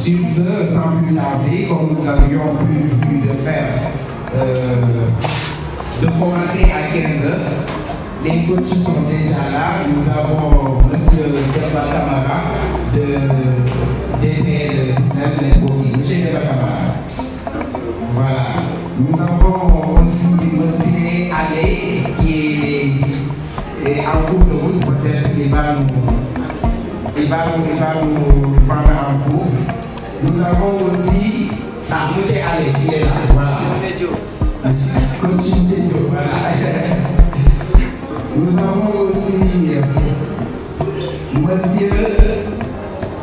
Sur ce, sans plus tarder, comme nous avions prévu de faire, de commencer à 15h, les coachs sont déjà là. Nous avons M. Demba Camara de DTL Business Networking. M. Demba Camara. Voilà. Nous avons aussi M. Allé qui est en cours de route. Peut-être qu'il va nous prendre en cours. Nous avons aussi M. Allé qui est là. Voilà. Voilà. Nous avons aussi Monsieur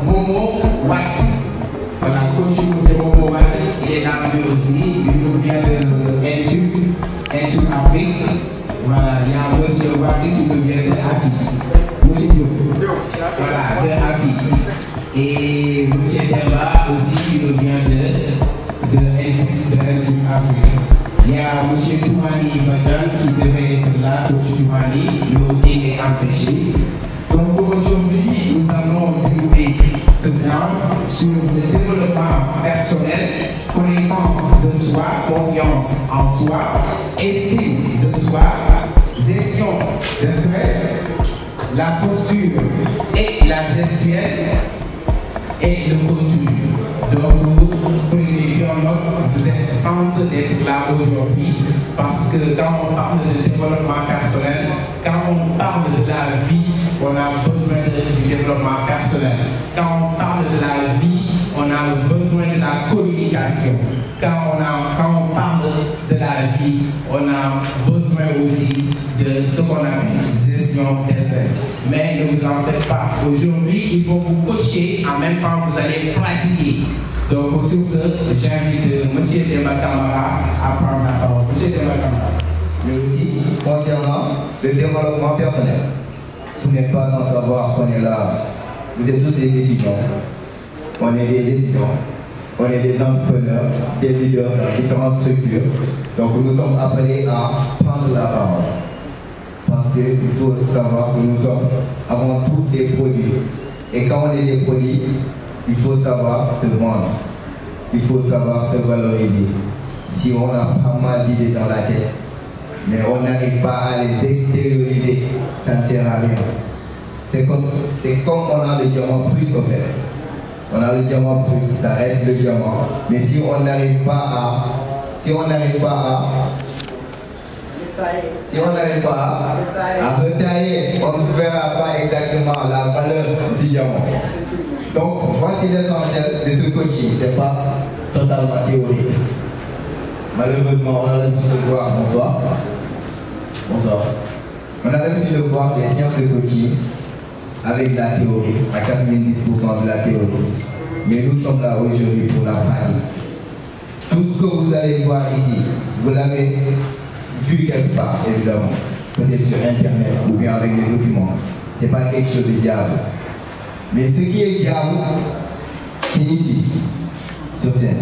Momo Watt. Voilà, coach Monsieur Momo Watt, il est là aussi. Il nous vient de Insup Afrique. Voilà, il y a Monsieur Watt qui nous vient de Afrique. Monsieur Diop. Voilà, de Afrique. Et Monsieur Demba aussi qui nous vient de Insup Afrique. Il y a M. Toumani Badan qui devait être là, M. Toumani, lui aussi est empêché. Donc pour aujourd'hui, nous allons dérouler cette séance sur le développement personnel, connaissance de soi, confiance en soi, estime de soi, gestion de stress, la posture et la gestuelle et le contenu. Donc, prenez bien note, vous êtes censé d'être là aujourd'hui parce que quand on parle de développement personnel, quand on parle de la vie, on a besoin du développement personnel. Quand on parle de la vie, on a besoin de la communication. Quand on parle de la vie, on a besoin aussi de ce qu'on appelle gestion des stress. Mais ne vous en faites pas. Aujourd'hui, il faut vous coacher, en même temps vous allez pratiquer. Donc sur ce, j'invite M. Demba Camara à prendre la parole. M. Demba Camara. Mais aussi concernant le développement personnel. Vous n'êtes pas sans savoir qu'on est là. Vous êtes tous des étudiants. On est des étudiants. On est des entrepreneurs, des leaders dans différentes structures. Donc nous sommes appelés à prendre la parole. Parce qu'il faut savoir que nous sommes avant tout des produits. Et quand on est des produits, il faut savoir se vendre. Il faut savoir se valoriser. Si on a pas mal d'idées dans la tête, mais on n'arrive pas à les extérioriser, ça ne sert à rien. C'est comme on a le diamant brut au fait. On a le diamant brut, ça reste le diamant. Mais si on n'arrive pas à retailler, on ne verra pas exactement la valeur du diamant. Donc, voici l'essentiel de ce coaching. Ce n'est pas totalement théorique. Malheureusement, on a l'habitude de voir, bonsoir. On a l'habitude de voir des séances de coaching avec la théorie, à 90% de la théorie. Mais nous sommes là aujourd'hui pour la pratique. Tout ce que vous allez voir ici, vous l'avez vu quelque part, évidemment. Peut-être sur Internet ou bien avec des documents. Ce n'est pas quelque chose de diable. Mais ce qui est diable, c'est ici, sur scène.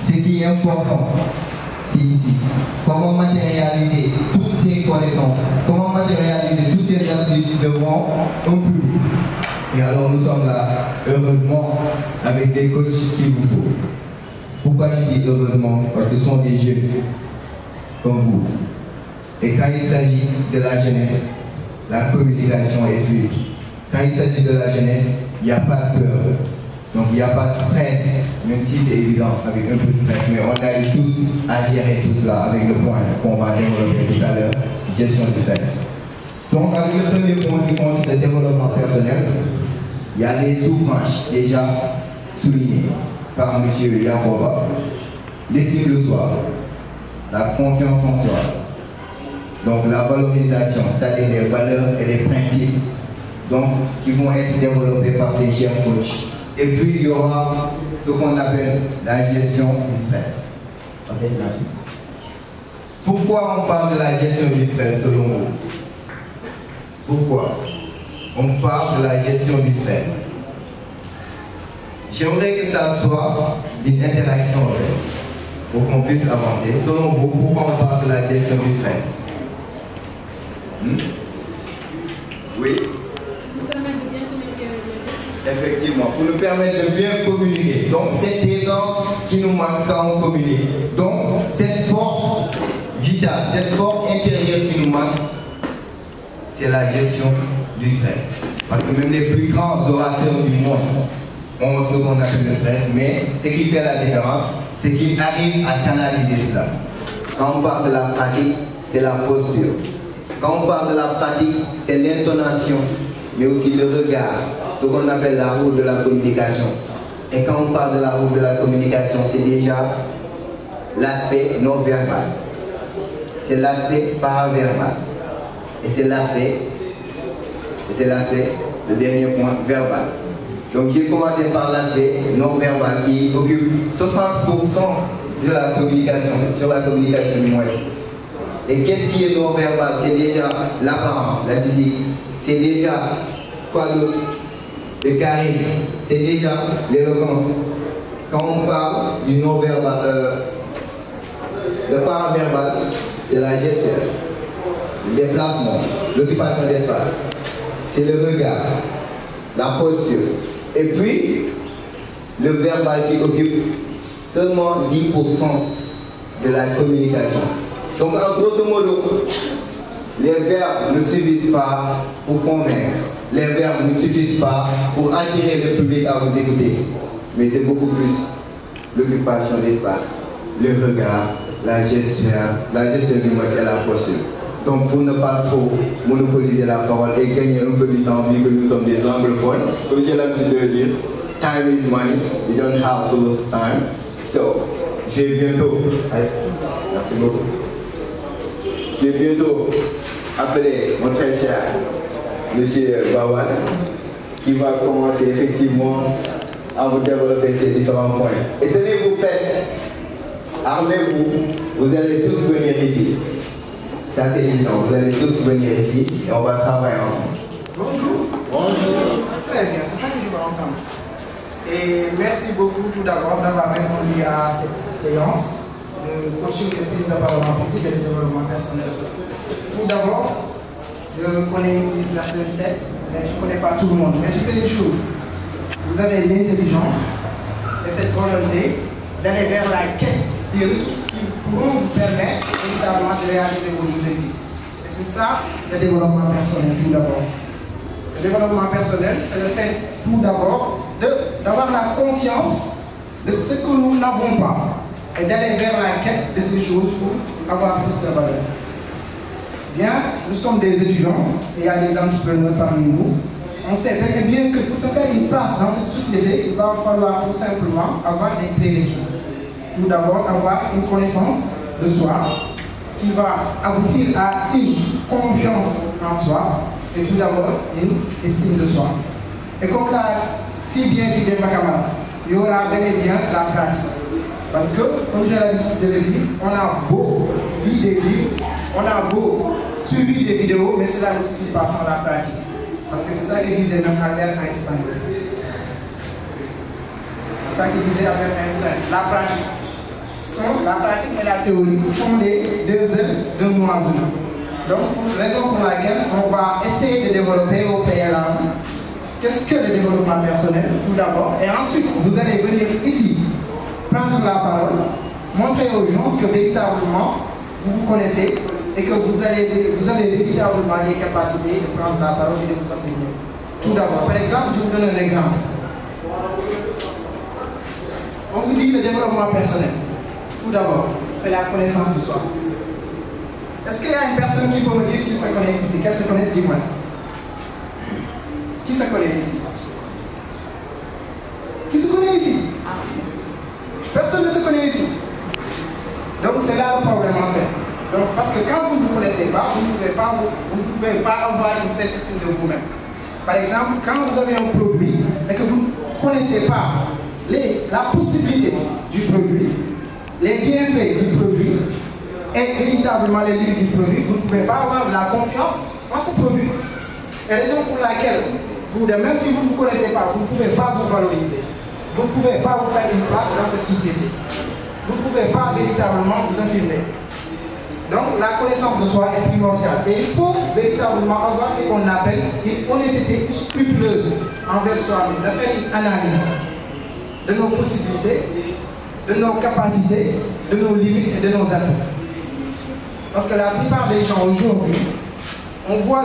Ce qui est important, c'est ici. Comment matérialiser toutes ces connaissances, comment matérialiser toutes ces astuces devant un public. Et alors nous sommes là, heureusement, avec des coachs qu'il vous faut. Pourquoi je dis heureusement? Parce que ce sont des jeunes comme vous. Et quand il s'agit de la jeunesse, la communication est fluide. Quand il s'agit de la jeunesse, il n'y a pas de peur. Donc il n'y a pas de stress, même si c'est évident avec un peu de stress. Mais on arrive tous à gérer tout cela avec le point qu'on va développer tout à l'heure, gestion du stress. Donc avec le premier point qui consiste le développement personnel, il y a les sous-branches déjà soulignées par M. Yacoba. L'estime de soi, la confiance en soi, donc la valorisation, c'est-à-dire les valeurs et les principes donc, qui vont être développés par ces chers coachs. Et puis il y aura ce qu'on appelle la gestion du stress. Okay, merci. Pourquoi on parle de la gestion du stress selon vous? Pourquoi on parle de la gestion du stress? J'aimerais que ça soit une interaction pour qu'on puisse avancer. Selon vous, pourquoi on parle de la gestion du stress? Oui. Effectivement, pour nous permettre de bien communiquer. Donc, cette aisance qui nous manque quand on communique. Donc, cette force vitale, cette force intérieure qui nous manque, c'est la gestion du stress. Parce que même les plus grands orateurs du monde ont ce qu'on appelle le stress, mais ce qui fait la différence, c'est qu'ils arrivent à canaliser cela. Quand on parle de la pratique, c'est la posture. Quand on parle de la pratique, c'est l'intonation, mais aussi le regard, ce qu'on appelle la route de la communication. Et quand on parle de la route de la communication, c'est déjà l'aspect non verbal. C'est l'aspect paraverbal. Et c'est l'aspect, le dernier point, verbal. Donc j'ai commencé par l'aspect non verbal qui occupe 60% de la communication, sur la communication du moins. Et qu'est-ce qui est non verbal? C'est déjà l'apparence, la physique. C'est déjà quoi d'autre? Le charisme. C'est déjà l'éloquence. Quand on parle du non verbal, le paraverbal, c'est la gestion, le déplacement, l'occupation d'espace. C'est le regard, la posture. Et puis, le verbal qui occupe seulement 10% de la communication. Donc, en grosso modo, les verbes ne suffisent pas pour convaincre. Les verbes ne suffisent pas pour attirer le public à vous écouter. Mais c'est beaucoup plus l'occupation d'espace, le regard, la gestion du mot et la posture. Donc, pour ne pas trop monopoliser la parole et gagner un peu du temps, vu que nous sommes des anglophones, comme j'ai l'habitude de le dire, time is money, you don't have to lose time. So, j'ai bientôt, merci beaucoup. Je vais bientôt appeler mon très cher monsieur Bawan, qui va commencer effectivement à vous développer ces différents points. Et tenez-vous prêts, armez-vous, vous allez tous venir ici. Ça c'est évident, vous allez tous venir ici et on va travailler ensemble. Bonjour. Bonjour. Très bien, c'est ça que je veux entendre. Et merci beaucoup tout d'abord d'avoir répondu à cette séance de coaching de prise de parole en public et de développement personnel. Tout d'abord, je connais ici la tête, mais je ne connais pas tout le monde. Mais je sais une chose, vous avez l'intelligence et cette volonté d'aller vers la quête des ressources qui pourront vous permettre véritablement de réaliser vos objectifs. Et c'est ça le développement personnel tout d'abord. Le développement personnel, c'est le fait tout d'abord d'avoir la conscience de ce que nous n'avons pas et d'aller vers la quête de ces choses pour avoir plus de valeur. Bien, nous sommes des étudiants et il y a des entrepreneurs parmi nous. On sait très bien que pour se faire une place dans cette société, il va falloir tout simplement avoir des prérequis. Tout d'abord, avoir une connaissance de soi qui va aboutir à une confiance en soi et tout d'abord une estime de soi. Et comme l'a si bien dit Dembakama, il y aura bel et bien la pratique. Parce que, comme j'ai l'habitude de le dire, on a beau lire des livres, on a beau suivre des vidéos, mais cela ne suffit pas sans la pratique. Parce que c'est ça que disait même Albert Einstein. C'est ça que disait Albert Einstein. La pratique et la théorie sont les deux ailes d'un oiseau. Donc, raison pour laquelle on va essayer de développer au préalable qu'est-ce que le développement personnel, tout d'abord, et ensuite vous allez venir ici prendre la parole, montrer aux gens que véritablement vous vous connaissez et que vous avez véritablement les capacités de prendre la parole et de vous affirmer. Tout d'abord, par exemple, je vous donne un exemple. On vous dit le développement personnel. Tout d'abord, c'est la connaissance de soi. Est-ce qu'il y a une personne qui peut me dire qu'il se connaît ici? Qu'elle se connaisse, dis-moi. Qui se connaît ici? Qui se connaît ici? Personne ne se connaît ici. Donc c'est là le problème en fait. Donc, parce que quand vous ne vous connaissez pas, vous ne pouvez pas avoir une certaine estime de vous-même. Par exemple, quand vous avez un produit et que vous ne connaissez pas la possibilité du produit, les bienfaits du produit et véritablement les limites du produit, vous ne pouvez pas avoir de la confiance dans ce produit. Et raison pour laquelle, même si vous ne vous connaissez pas, vous ne pouvez pas vous valoriser. Vous ne pouvez pas vous faire une place dans cette société. Vous ne pouvez pas véritablement vous affirmer. Donc la connaissance de soi est primordiale. Et il faut véritablement avoir ce qu'on appelle une honnêteté scrupuleuse envers soi-même, de faire une analyse de nos possibilités, de nos capacités, de nos limites et de nos atouts. Parce que la plupart des gens aujourd'hui, on voit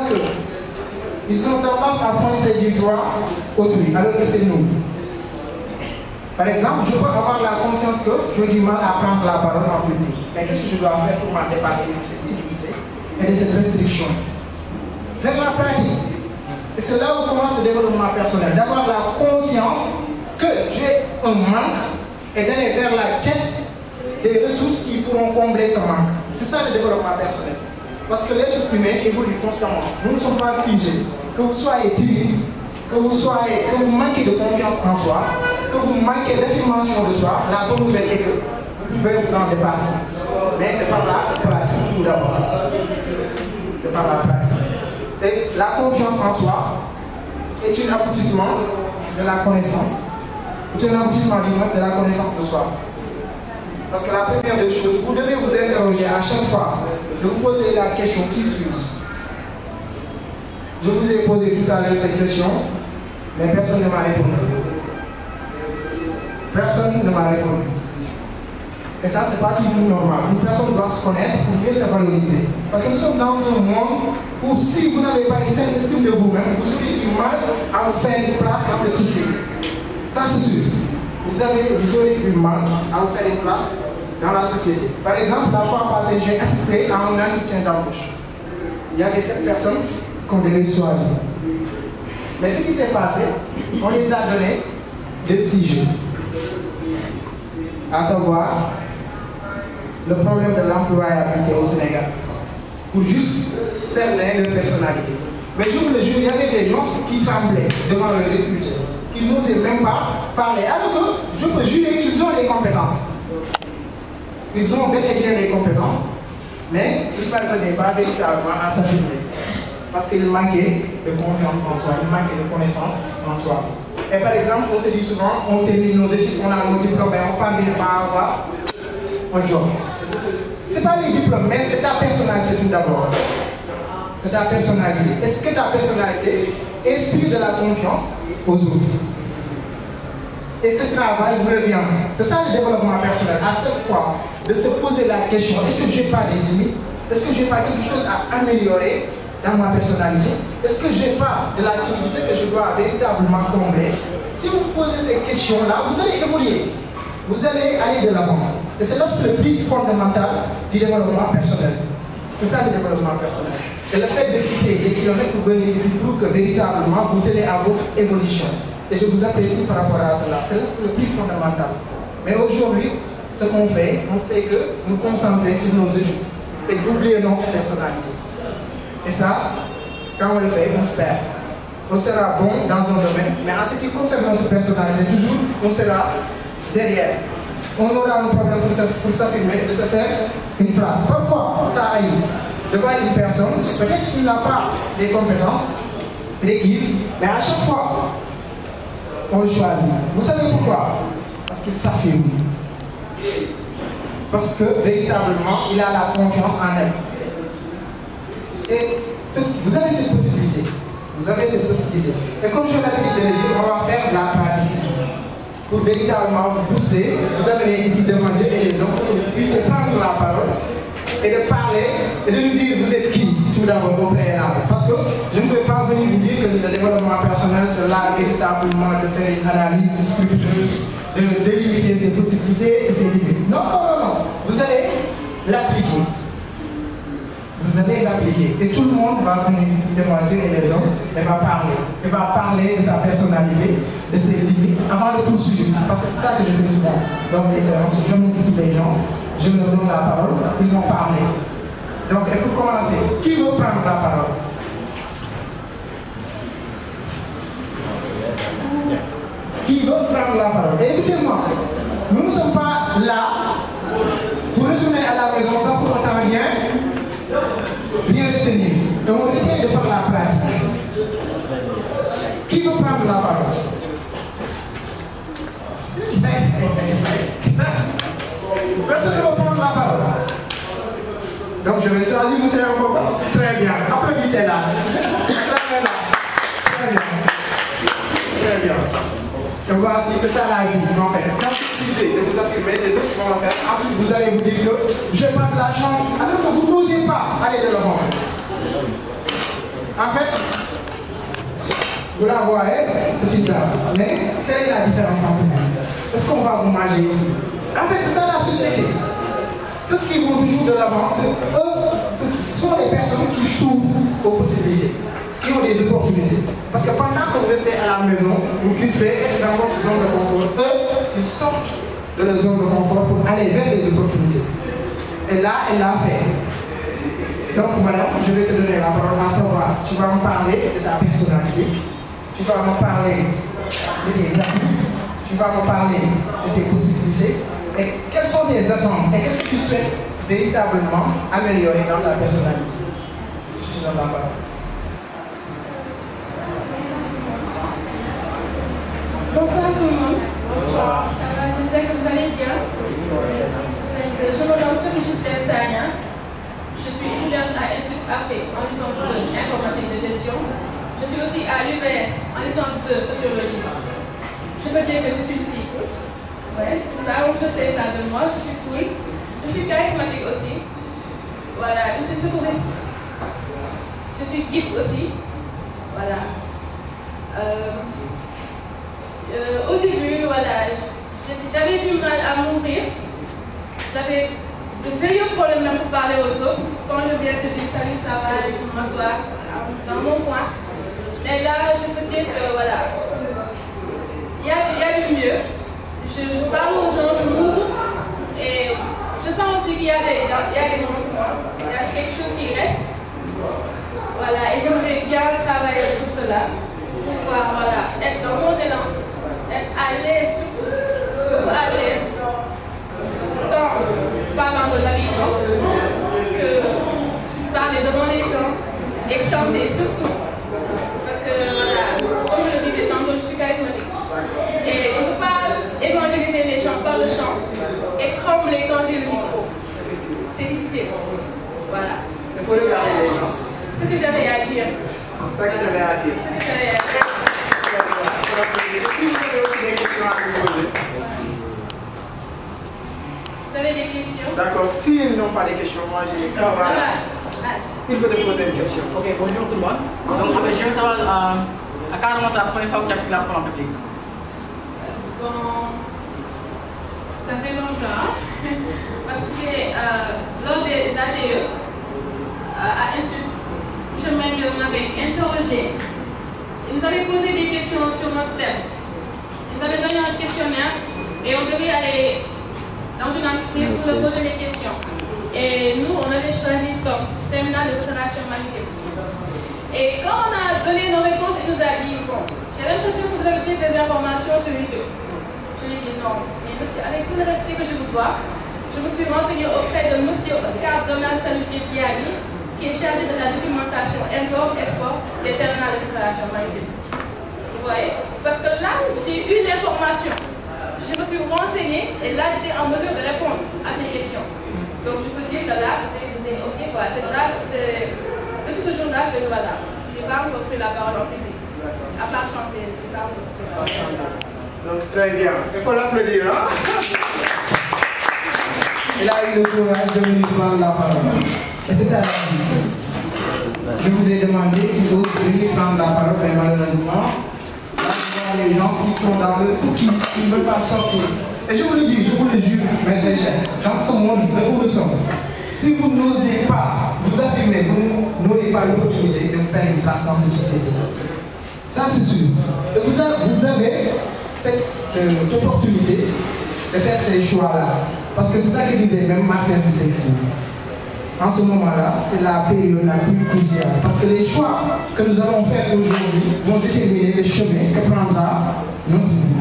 qu'ils ont tendance à pointer du doigt autrui, alors que c'est nous. Par exemple, je peux avoir la conscience que j'ai du mal à prendre la parole en public. Mais qu'est-ce que je dois faire pour m'en départir de cette timidité et de cette restriction? Vers la pratique. Et c'est là où commence le développement personnel, d'avoir la conscience que j'ai un manque et d'aller vers la quête des ressources qui pourront combler ce manque. C'est ça le développement personnel. Parce que l'être humain évolue constamment. Nous ne sommes pas figés. Que vous soyez timide, que vous manquez de confiance en soi, que vous manquez d'affirmation de soi, la bonne nouvelle est que vous pouvez vous en départir. Mais de par la pratique, tout d'abord. De par la pratique. Et la confiance en soi est un aboutissement de la connaissance. C'est un aboutissement du moins de la connaissance de soi. Parce que la première des choses, vous devez vous interroger à chaque fois de vous poser la question qui suis-je? Je vous ai posé tout à l'heure cette question, mais personne ne m'a répondu. Personne ne m'a répondu. Et ça, c'est pas du tout normal. Une personne doit se connaître pour mieux se valoriser. Parce que nous sommes dans un monde où si vous n'avez pas une saine estime de vous-même, vous aurez du mal à vous faire une place dans cette société. Ça, c'est sûr. Vous aurez du mal à vous faire une place dans la société. Par exemple, la fois passée, j'ai assisté à un entretien d'embauche. Il y avait 7 personnes qui ont des choisies. Mais ce qui s'est passé, on les a donné des sujets. À savoir, le problème de l'employabilité au Sénégal. Pour juste cerner leur personnalité. Mais je vous le jure, il y avait des gens qui tremblaient devant le recruteur, qui n'osaient même pas parler. Alors que je peux jurer qu'ils ont les compétences. Ils ont bel et bien les compétences, mais ils ne parvenaient pas véritablement à s'affirmer. Parce qu'ils manquaient de confiance en soi, ils manquaient de connaissance en soi. Et par exemple, on se dit souvent, on termine nos études, on a nos diplômes, mais on ne parvient pas à avoir un job. Ce n'est pas les diplômes, mais c'est ta personnalité tout d'abord. C'est ta personnalité. Est-ce que ta personnalité inspire de la confiance aux autres? Et ce travail vous revient. C'est ça le développement personnel. À chaque fois, de se poser la question, est-ce que je n'ai pas des limites? Est-ce que je n'ai pas quelque chose à améliorer dans ma personnalité? Est-ce que je n'ai pas de la timidité que je dois véritablement combler? Si vous vous posez ces questions-là, vous allez évoluer. Vous allez aller de l'avant. Et c'est l'aspect le plus fondamental du développement personnel. C'est ça le développement personnel. Et le fait de quitter des kilomètres pour venir ici prouve que véritablement vous tenez à votre évolution. Et je vous apprécie par rapport à cela. C'est l'aspect le plus fondamental. Mais aujourd'hui, ce qu'on fait, on fait que nous concentrer sur nos études et d'oublier notre personnalité. Et ça, quand on le fait, on se perd. On sera bon dans un domaine, mais en ce qui concerne notre personnalité, toujours, on sera derrière. On aura un problème pour s'affirmer, de se faire une place. Parfois, ça arrive devant une personne, peut-être qu'il n'a pas les compétences requises, mais à chaque fois, on le choisit. Vous savez pourquoi? Parce qu'il s'affirme. Parce que véritablement, il a la confiance en elle. Et vous avez cette possibilité. Vous avez cette possibilité. Et comme je l'avais dit de le dire, on va faire de la pratique ici. Pour véritablement vous booster, vous amener ici devant Dieu et les hommes pour que vous puissiez prendre la parole et de parler et de nous dire vous êtes qui tout d'abord au préalable. Parce que je ne peux pas venir vous dire que c'est le développement personnel, c'est là véritablement de faire une analyse scrupuleuse, de délimiter ses possibilités et ses limites. Non, non, non, non. Vous allez l'appliquer. Vous allez l'appliquer. Et tout le monde va venir ici devant Dieu et les hommes et va parler. Il va parler de sa personnalité, de ses limites, avant de poursuivre. Parce que c'est ça que je fais souvent. Donc les séances, je mets ici les gens, je leur donne la parole, ils vont parler. Donc, et pour commencer, qui veut prendre la parole? Qui veut prendre la parole? Et écoutez-moi, nous ne sommes pas là pour retourner à la maison sans pour autant rien retenir. Donc on retient de par la pratique. Qui veut prendre la parole? Personne ne veut prendre la parole. Donc je vais choisir M. Yacoba. Très bien. Applaudissez là. Très bien. Très bien. Donc voici, c'est ça la vie en fait. Quand vous utilisez de vous affirmer, les autres vont le faire. Ensuite, vous allez vous dire que je n'ai pas de la chance, alors que vous n'osez pas aller de l'avant. En fait, vous la voyez, c'est une dame. Mais quelle est la différence entre nous? Est-ce qu'on va vous manger ici? En fait, c'est ça la société. C'est ce qui vont toujours de l'avant. Eux, ce sont les personnes qui s'ouvrent aux possibilités, qui ont des opportunités. Parce que pendant que vous restez à la maison, vous crispez dans votre zone de confort. Eux, ils sortent de leur zone de confort pour aller vers les opportunités. Et là, elle l'a fait. Donc, madame, je vais te donner la parole à savoir. Tu vas me parler de ta personnalité. Tu vas me parler de tes amis. Tu vas me parler de tes possibilités. Et quelles sont tes attentes? Et qu'est-ce que tu souhaites véritablement améliorer dans ta personnalité? Je te donne la parole. Bonsoir tout le monde. Bonsoir. Ça va, j'espère que vous allez bien. Je me nomme Sophie Sagna. Je suis étudiante à Institut AP en licence 2 informatique de gestion. Je suis aussi à l'UPS en licence 2 sociologie. Je peux dire que je suis une fille cool. Ouais, ça, je sais ça de moi, je suis cool. Je suis charismatique aussi. Voilà, je suis secouriste. Je suis guide aussi. Voilà. Au début, voilà, j'avais du mal à m'ouvrir. J'avais de sérieux problèmes même pour parler aux autres. Quand je viens, je dis salut, ça va, et je m'assois dans mon coin. Mais là, je peux dire que voilà, il y a du mieux. Je parle aux gens, je m'ouvre. Et je sens aussi qu'il y a des moments pour moi. Il y a quelque chose qui reste. Voilà, et j'aimerais bien travailler sur cela. Pour pouvoir, voilà, être dans mon élan. Être à l'aise, beaucoup à l'aise, tant parlant de la vie que parler devant les gens et chanter surtout. Parce que voilà, comme je le disais tantôt, je suis charismatique. Et je ne peux pas évangéliser les gens par le chant et trembler quand j'ai le micro. C'est difficile. Voilà. Il faut regarder les gens. Ce que j'avais à dire. C'est ça que j'avais à dire. Si vous avez aussi des questions à vous poser. Vous avez des questions? D'accord, s'ils n'ont pas de questions, moi je vais. Voilà. Il faut te poser une question. Ok, bonjour tout le monde. Donc, je veux savoir, à quel moment la première fois que tu as pris la parole en public? Bon, ça fait longtemps. Parce que c'est lors des ADE, à Institut, Chemin m'avait interrogé. Ils nous avaient posé des questions sur notre thème. Ils nous avaient donné un questionnaire et on devait aller dans une entreprise pour leur poser des questions. Et nous, on avait choisi comme terminal de opération maritime. Et quand on a donné nos réponses, il nous a dit, bon, j'ai l'impression que vous avez pris ces informations sur vidéo. Je lui ai dit non. Mais monsieur, avec tout le respect que je vous dois, je me suis renseignée auprès de monsieur Oscar Donald Salutier-Piani, qui est chargé de la documentation import-export des terminales de séparation maritime. Vous voyez? Parce que là, j'ai eu l'information. Je me suis renseignée et là, j'étais en mesure de répondre à ces questions. Donc, je peux dire que là, c'était OK, voilà. Depuis ce jour-là, voilà. Je n'ai pas encore pris la parole en public. À part chanter, je n'ai pas encore pris la parole. Donc, très bien. Il faut l'applaudir, hein? Il a eu le courage de venir prendre la parole. Et c'est ça la vie. Je vous ai demandé qu'il faut venir prendre la parole, mais malheureusement, là, les gens qui sont dans le coup qui ne veulent pas sortir. Et je vous le dis, je vous le jure, mes très chers, dans ce monde où nous sommes, si vous n'osez pas vous affirmer, vous n'aurez pas l'opportunité de faire une place dans cette société. Ça, c'est sûr. Et vous avez cette opportunité de faire ces choix-là. Parce que c'est ça que disait même Martin Luther King. En ce moment-là, c'est la période la plus cruciale. Parce que les choix que nous allons faire aujourd'hui vont déterminer le chemin que prendra notre vie.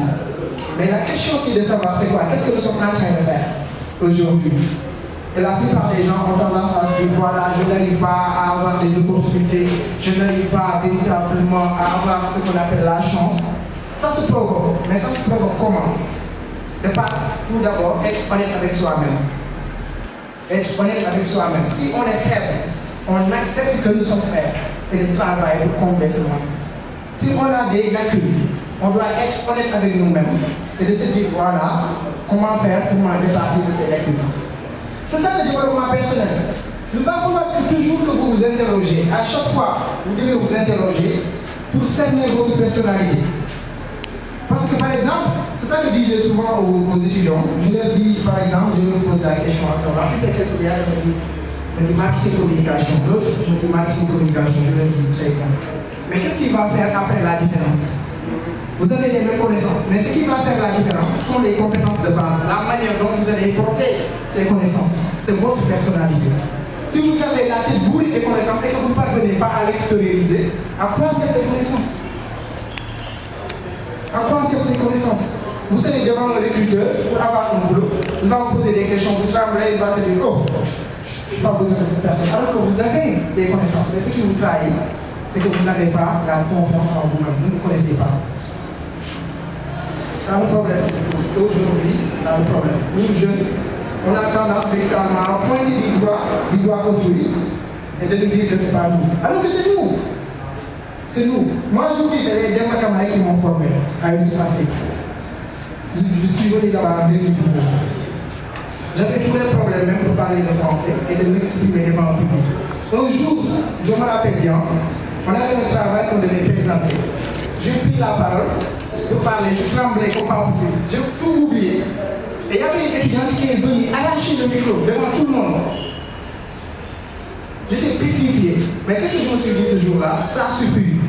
Mais la question qui est de savoir, c'est quoi? Qu'est-ce que nous sommes en train de faire aujourd'hui? Et la plupart des gens ont tendance à se dire, voilà, je n'arrive pas à avoir des opportunités, je n'arrive pas véritablement à avoir ce qu'on appelle la chance. Ça se provoque. Mais ça se provoque comment? De pas tout d'abord être honnête avec soi-même. être honnête avec soi-même. Si on est faible, on accepte que nous sommes faibles et de travailler pour combler ce manque. Si on a des lacunes, on doit être honnête avec nous-mêmes et de se dire voilà, comment faire pour m'en départir de ces lacunes. C'est ça le développement personnel. Il ne va pas falloir toujours que vous vous interrogez. À chaque fois, vous devez vous interroger pour cerner votre personnalité. Parce que par exemple, c'est ça que je dis souvent aux étudiants. Je leur dis, par exemple, je leur pose la question à savoir, tu fais quelle filière? Je dis marketing communication. L'autre me dit marketing communication. Je leur dis très bien. Mais qu'est-ce qu'il va faire après la différence? Vous avez les mêmes connaissances, mais ce qui va faire la différence sont les compétences de base, la manière dont vous allez porter ces connaissances. C'est votre personnalité. Si vous avez la tête bourrée de connaissances et que vous ne parvenez pas à l'extérioriser, à quoi servent ces connaissances? À quoi servent ces connaissances? Vous serez devant le recruteur pour avoir un boulot, il va vous poser des questions, vous tremblez, il va se dire oh, je n'ai pas besoin de cette personne. Alors que vous avez des connaissances, mais ce qui vous trahit, c'est que vous n'avez pas la confiance en vous-même, vous ne vous connaissez pas. C'est ça le problème. Aujourd'hui, c'est ça le problème. Nous, jeunes, on a tendance véritablement à pointer du doigt autrui et de nous dire que ce n'est pas nous. Alors que c'est nous. C'est nous. Moi, je vous dis, c'est les Demba Kamara qui m'ont formé à l'Université d'Afrique. Je suis venu là-bas en 2019. J'avais tous les problèmes même pour parler le français et de m'exprimer devant le public. Un jour, je me rappelle bien, on avait un travail qu'on devait présenter. J'ai pris la parole pour parler, je tremblais comme pas possible. J'ai tout oublié. Et il y avait une étudiante qui est venue arracher le micro devant tout le monde. J'étais pétrifié. Mais qu'est-ce que je me suis dit ce jour-là? Ça suffit.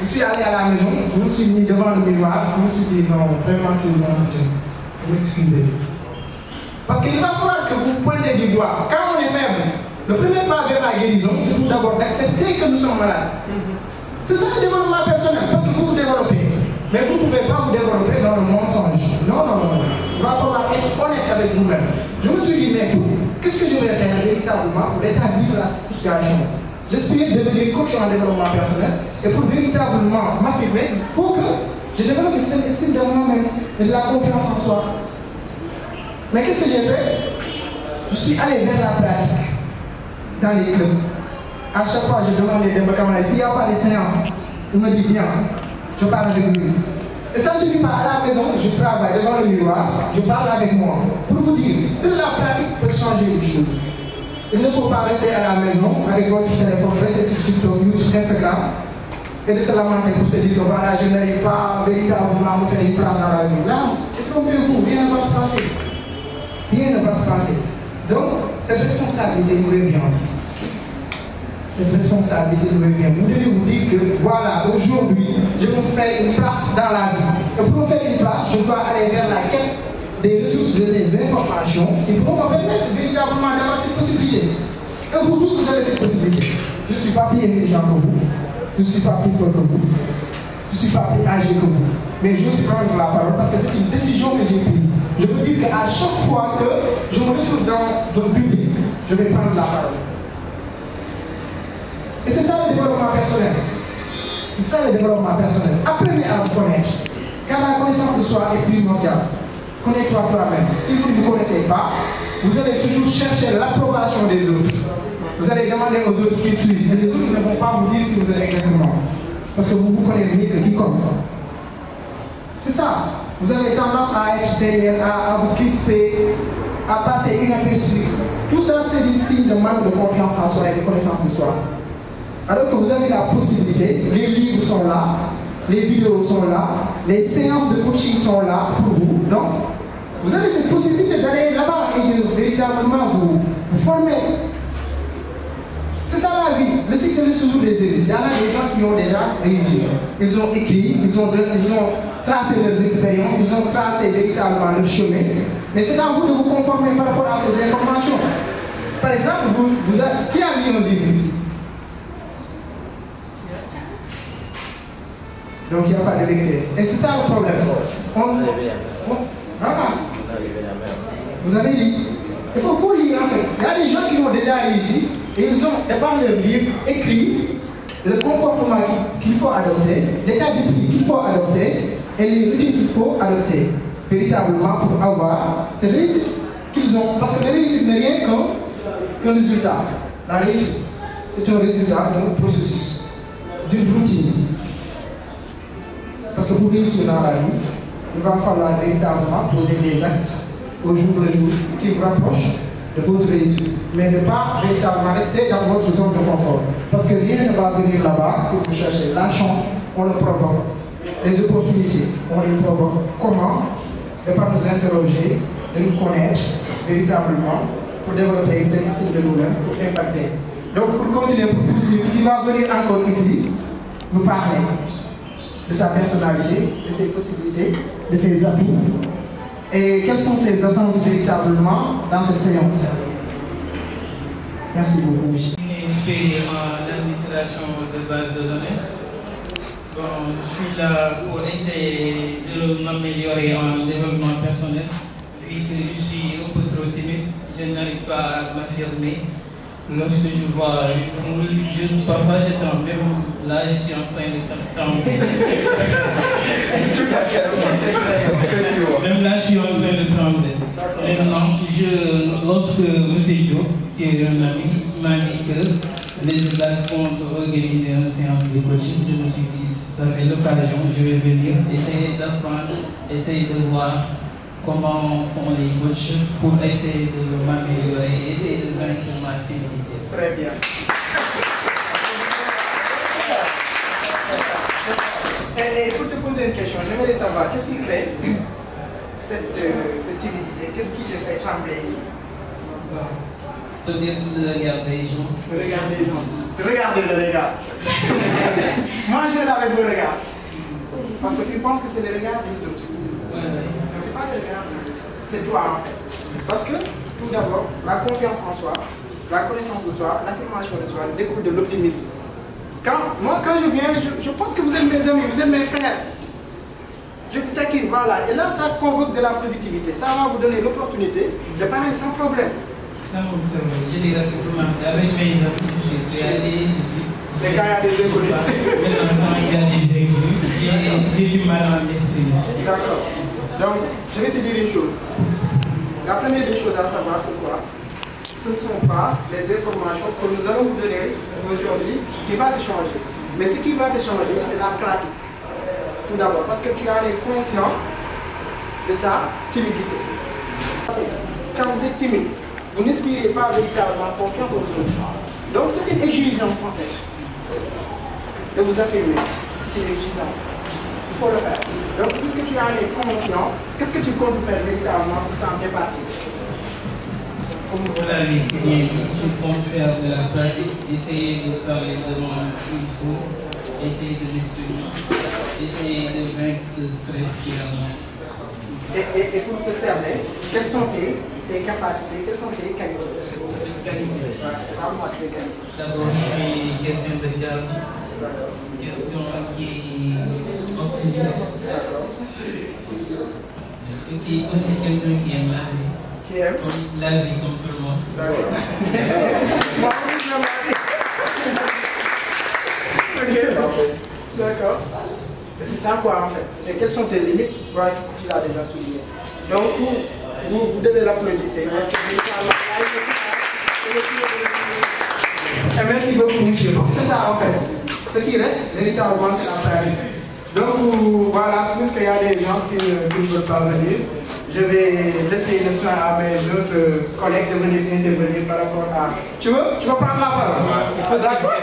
Je suis allé à la maison, je me suis mis devant le miroir, je me suis dit non, vraiment tu es un jeune. Vous m'excusez. Parce qu'il va falloir que vous pointez du doigt. Quand on est faible, le premier pas vers la guérison, c'est tout d'abord d'accepter que nous sommes malades. C'est ça le développement personnel, parce que vous vous développez. Mais vous ne pouvez pas vous développer dans le mensonge. Non, non, non. Il va falloir être honnête avec vous-même. Je me suis dit, mais qu'est-ce que je vais faire véritablement pour rétablir la situation? J'espère devenir coach en développement personnel. Et pour véritablement m'affirmer, il faut que je développe une certaine estime de moi-même et de la confiance en soi. Mais qu'est-ce que j'ai fait? Je suis allé vers la pratique dans les clubs. À chaque fois, je demande les camarades, s'il n'y a pas de séance, il me dit bien, je parle avec lui. Et ça ne suffit pas, à la maison, je travaille devant le miroir, je parle avec moi. Pour vous dire, seule la pratique peut changer les choses. Il ne faut pas rester à la maison avec votre téléphone, rester sur TikTok, YouTube, Instagram, et de se lamenter pour se dire que voilà, je n'arrive pas véritablement à me faire une place dans la vie. Là, trompez-vous, rien ne va se passer. Rien ne va se passer. Donc, cette responsabilité nous revient. Cette responsabilité nous revient. Vous devez vous dire que voilà, aujourd'hui, je veux faire une place dans la vie. Et pour faire une place, je dois aller vers la quête des ressources et des informations qui pourront me permettre véritablement d'avoir cette possibilité. Et vous tous, vous avez cette possibilité. Je ne suis pas plus intelligent que vous. Je ne suis pas plus fort que vous. Je ne suis pas plus âgé que vous. Mais je suis prendre la parole parce que c'est une décision que j'ai prise. Je veux dire qu'à chaque fois que je me retrouve dans un public, je vais prendre la parole. Et c'est ça le développement personnel. C'est ça le développement personnel. Apprenez à vous connaître. Car la connaissance de soi est primordiale. Connais-toi toi-même. Si vous ne vous connaissez pas, vous allez toujours chercher l'approbation des autres. Vous allez demander aux autres qui suivent. Et les autres ne vont pas vous dire que vous êtes exactement. Parce que vous vous connaissez mieux que quiconque. C'est ça. Vous avez tendance à être derrière, à vous crisper, à passer inaperçu. Tout ça, c'est des signes de manque de confiance en soi et de connaissance de soi. Alors que vous avez la possibilité, les livres sont là, les vidéos sont là, les séances de coaching sont là pour vous. Donc, vous avez cette possibilité d'aller là-bas et de véritablement vous former. C'est ça la vie. Le succès c'est toujours des élites. Il y en a des gens qui ont déjà réussi. Ils ont écrit, ils ont tracé leurs expériences, ils ont tracé véritablement leur chemin. Mais c'est à vous de vous conformer par rapport à ces informations. Par exemple, qui a lu un livre ici? Donc il n'y a pas de lecteur. Et c'est ça le problème. Voilà. Vous avez lu. Il faut lire en fait. Il y a des gens qui ont déjà réussi et ils ont, par leur livre, écrit le comportement qu'il faut adopter, l'état d'esprit qu'il faut adopter et les routines qu'il faut adopter véritablement pour avoir cette réussite. qu'ils ont. Parce que la réussite n'est rien qu'un résultat. La réussite, c'est un résultat d'un processus, d'une routine. Parce que pour réussir dans la vie, il va falloir véritablement poser des actes au jour le jour qui vous rapprochent de votre réussite. Mais ne pas véritablement rester dans votre zone de confort. Parce que rien ne va venir là-bas pour vous chercher. La chance, on le provoque. Les opportunités, on les provoque. Comment? De pas nous interroger, de nous connaître véritablement pour développer une estime de nous-mêmes, pour impacter. Donc pour continuer, pour poursuivre, qui va venir encore ici, nous parler de sa personnalité, de ses possibilités, de ses atouts. Et quelles sont ses attentes véritablement dans cette séance? Merci beaucoup. Supérieur en administration de base de données. Bon, je suis là pour essayer de m'améliorer en développement personnel. Vu que je suis un peu trop timide, je n'arrive pas à m'affirmer. Lorsque je vois une foule, parfois je tremble. Même là, je suis en train de trembler. Même là, je suis en train de trembler. Maintenant, lorsque M. Diop, qui est un ami, m'a dit que les états comptent organiser une séance de coaching, je me suis dit, ça fait l'occasion, je vais venir essayer d'apprendre, essayer de voir comment font les coachs pour essayer de m'améliorer, essayer de vaincre ma timidité. Très bien. Et pour te poser une question, j'aimerais savoir, qu'est-ce qui crée cette timidité? Qu'est-ce qui te fait trembler ici? Peut-être de regarder les gens. De regarder les gens. De regarder le regard. Moi, je vais avec le regard. Parce que tu penses que c'est le regard des autres. Mais ce n'est pas le regard des autres. C'est toi, en fait. Parce que, tout d'abord, la confiance en soi, la connaissance de soi, l'affirmation de soi découle de l'optimisme. Quand je viens, je pense que vous êtes mes amis, vous êtes mes frères. Je vous taquine, voilà. Et là, ça convoque de la positivité. Ça va vous donner l'opportunité de parler sans problème. Je dirais que avec mes amis, je suis réaliste. Mais quand il y a des inconnus. Quand il y a des inconnus, j'ai du mal à m'exprimer. D'accord. Donc, je vais te dire une chose. La première des choses à savoir, c'est quoi? Ce ne sont pas les informations que nous allons vous donner aujourd'hui qui va te changer. Mais ce qui va te changer, c'est la pratique. Tout d'abord, parce que tu en es conscient de ta timidité. Quand vous êtes timide, vous n'inspirez pas véritablement confiance aux autres. Donc c'est une exigence en fait de vous affirmer. C'est une exigence. Il faut le faire. Donc puisque tu en es conscient, qu'est-ce que tu comptes faire véritablement pour t'en départir? Comme vous l'avez signé, je compte faire de la pratique, essayer de parler devant une foule, essayer de m'exprimer, essayer de vaincre ce stress qui est en moi. Et pour te cerner, quelles sont tes capacités, quelles sont tes qualités? Parle-moi de tes qualités. D'abord, je suis quelqu'un de calme, quelqu'un qui est optimiste, et qui est aussi quelqu'un qui aime la vie. Qui aime la vie comme tout le monde. D'accord. Moi aussi, j'aime la vie. Ok, d'accord. Et c'est ça quoi en fait. Et quelles sont tes limites? Voilà, tu l'as déjà souligné. Donc, vous devez l'applaudir parce que et merci beaucoup, monsieur. C'est ça en fait. Ce qui reste, véritablement, c'est la pratique. Donc, voilà, puisqu'il y a des gens qui ne veulent pas venir, je vais laisser le soin à mes autres collègues de venir intervenir par rapport à. Tu veux prendre la parole? D'accord.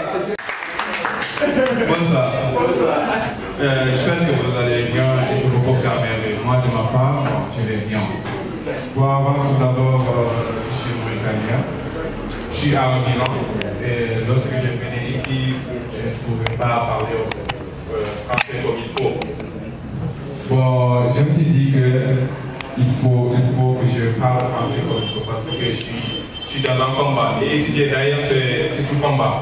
Bonsoir. J'espère que vous allez bien et que vous confirmez. Moi, de ma part, je vais bien. Bon, avant tout d'abord, je suis mauritanien. Je suis à Milan. Et lorsque je venais ici, je ne pouvais pas parler français comme il faut. Bon, je me suis dit qu'il faut que je parle français comme il faut parce que je suis dans un combat. Et étudier d'ailleurs, c'est tout combat.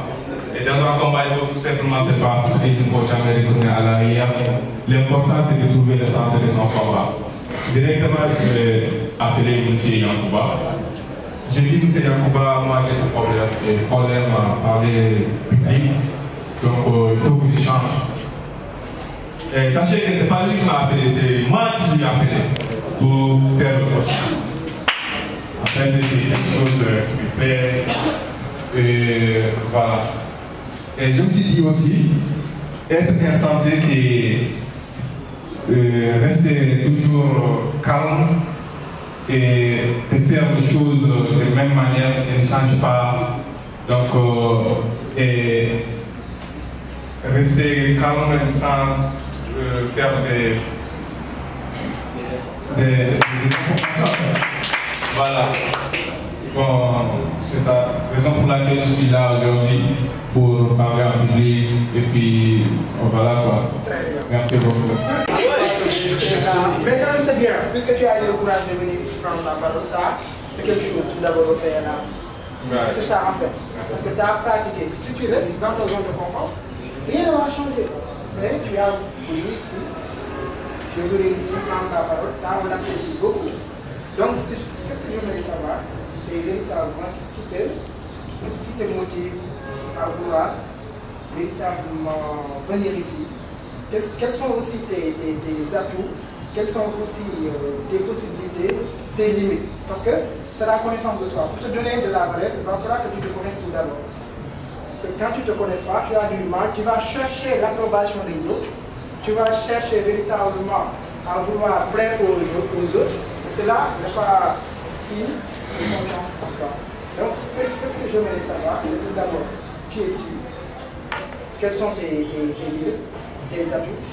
Et dans un combat, il faut tout simplement se battre et il ne faut jamais retourner à l'arrière. L'important, c'est de trouver le sens de son combat. Directement, je vais appeler M. Yankouba. J'ai dit M. Yankouba, moi j'ai des problèmes à parler public. Donc, il faut que je change. Et sachez que ce n'est pas lui qui m'a appelé, c'est moi qui lui ai appelé pour faire le coaching. faire des choses qui me plaisent. Et voilà. Et je me suis dit aussi, être insensé, c'est rester toujours calme et de faire les choses de la même manière et ne change pas. Donc, et rester calme sans faire des voilà. Bon, c'est ça, raison pour laquelle je suis là aujourd'hui, pour parler en public, et puis voilà quoi. Merci beaucoup. Mais quand même c'est bien, puisque tu as eu le courage de venir ici prendre la parole, ça, c'est quelque chose tout d'abord au PNA. Ouais. C'est ça en fait, parce que tu as pratiqué. Si tu restes dans ta zone de confort, rien ne va changer. Mais tu as voulu ici, tu es venu ici prendre la parole, ça on l'apprécie beaucoup. Donc qu'est-ce que je voulais savoir? C'est véritablement qu'est-ce qui te motive à vouloir véritablement venir ici? Quels sont aussi tes atouts? Quelles sont aussi tes possibilités, tes limites? Parce que c'est la connaissance de soi. Pour te donner de la valeur, il va falloir que tu te connaisses tout d'abord. C'est quand tu ne te connais pas, tu as du mal, tu vas chercher l'approbation des autres, tu vas chercher véritablement à vouloir plaire aux autres. Et cela n'est pas signe de confiance en soi. Donc, qu'est-ce que je voulais savoir? C'est tout d'abord, qui es-tu? Quels sont tes limites, tes atouts?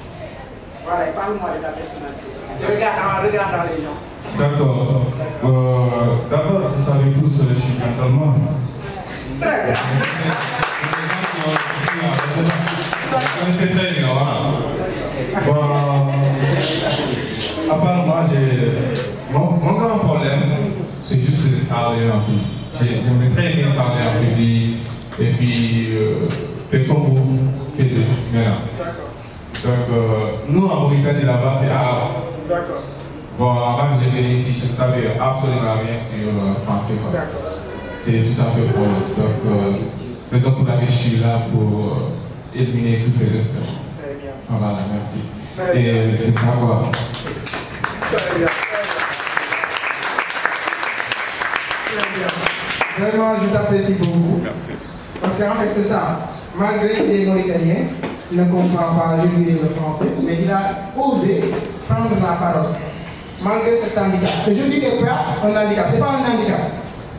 Voilà, parle-moi de ta personnalité. Regarde dans les gens. D'accord. D'abord, vous savez tous, je suis gentleman. Très bien. Vous connaissez très bien, voilà. Bon, à part moi, mon grand problème, c'est juste de parler en public. J'aime très bien parler en public et puis faire comme vous faites maintenant. Donc, nous en Mauritanie là-bas, c'est arabe. D'accord. Bon, avant que je vienne ici, je ne savais absolument rien sur le français. C'est tout à fait pour donc, raison pour laquelle je suis là pour éliminer tous ces gestes. Très bien. Voilà, merci. Et c'est ça quoi. Très bien. Vraiment, je t'apprécie beaucoup. Merci. Parce qu'en fait, c'est ça. Malgré qu'il est mauritanien, il ne comprend pas le français, mais il a osé prendre la parole. Malgré cet handicap. Et je dis que pas un handicap, ce n'est pas un handicap.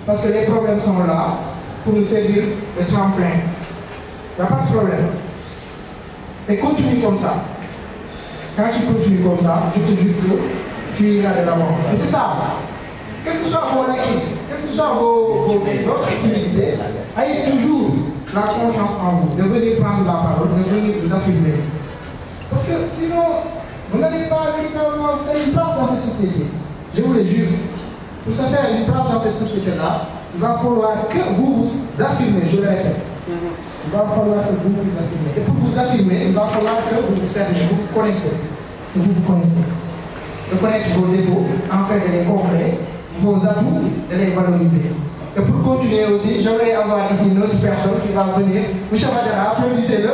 Parce que les problèmes sont là pour nous servir de tremplin. Il n'y a pas de problème. Et continue comme ça. Quand tu continues comme ça, je te jure que tu iras de l'avant. Et c'est ça. Quels que soient vos acquis, quelles que soient votre activité, ayez toujours la confiance en vous, de venir prendre la parole, de venir vous affirmer. Parce que sinon, vous n'allez pas véritablement faire une place dans cette société. Je vous le jure. Pour se faire une place dans cette société-là, il va falloir que vous vous affirmez, je le répète. Il va falloir que vous vous affirmez. Et pour vous affirmer, il va falloir que vous vous serviez, vous vous connaissez. Que vous vous connaissez. De connaître vos défauts, en fait de les combler, vos atouts, de les valoriser. Et pour continuer aussi, j'aimerais avoir ici une autre personne qui va venir. M. Badara, applaudissez-le.